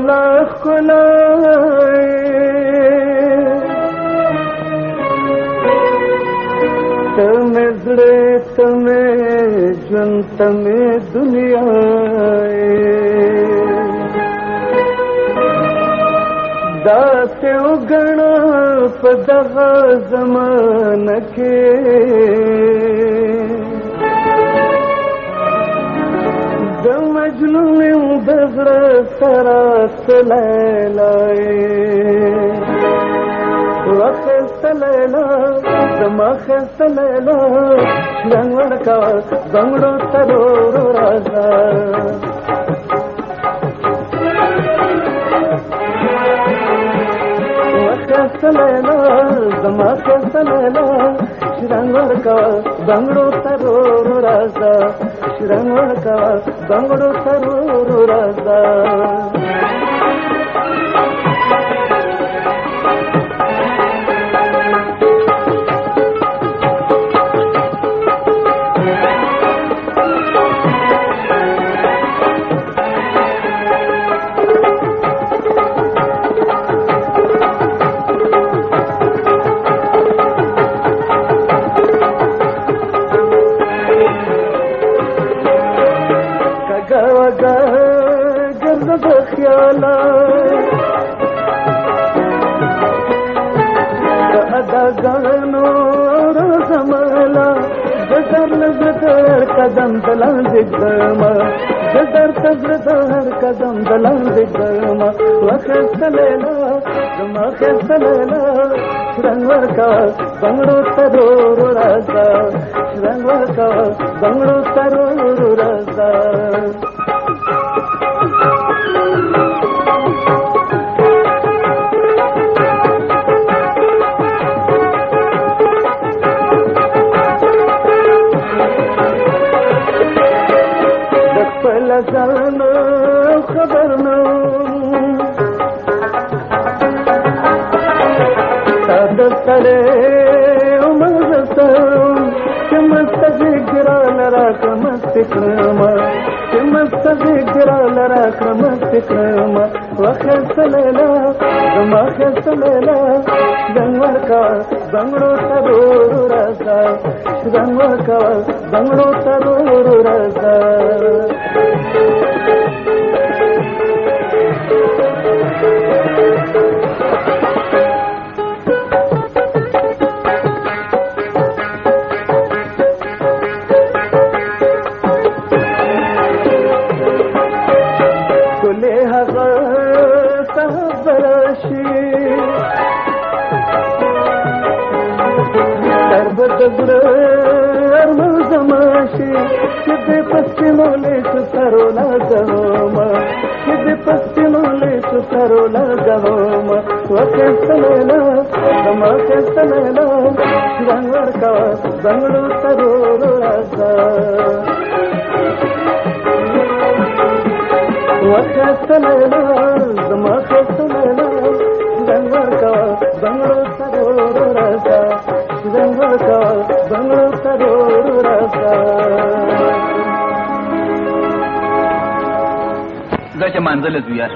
ښکلا ښکلا ته مې زړه ته مې ژوند ته مې دنیا داسې وګڼه په دغه زمانه کې د مجنون یم د زړه سره څه لیلا وخسته لیلا زما خسته لیلا شرنګ ورکوه بنګړو ته ورو راځه خسته لیلا زما خسته لیلا شرنګ ورکوه بنګړو ته ورو راځه شرنګ ورکوه بنګړو ته ورو راځه گرد بخیالا اداگانو روزمالا جدر نزدر قدم دلان زگرما جدر تزدر قدم دلان زگرما وخست لیلا زما خست لیلا شرنگ ورکا بنگڑو ترور رازا شرنگ ورکا بنگڑو ترور رازا لزانو خبر نو تاد سره ومزتم كمست ذكرى لراك مستكرما كمست ذكرى لراك مستكرما وخست ليلا زما خست ليلا دنوركا بنگړو ترور رازا دنوركا بنگړو ترور رازا کله هغه صبرشي درب دبر زماشي چې د پښتنو له سرو لګوما چې د پښتنو له سرو لګوما وکړتلینا زما کړتلینا شرنګ ورکا بنگړو ترور راځه وکړتلینا زما کړتلینا شرنګ ورکا بنگړو ترور راځه شرنګ ورکا بنگړو ترور راځه دا چې منزل زویه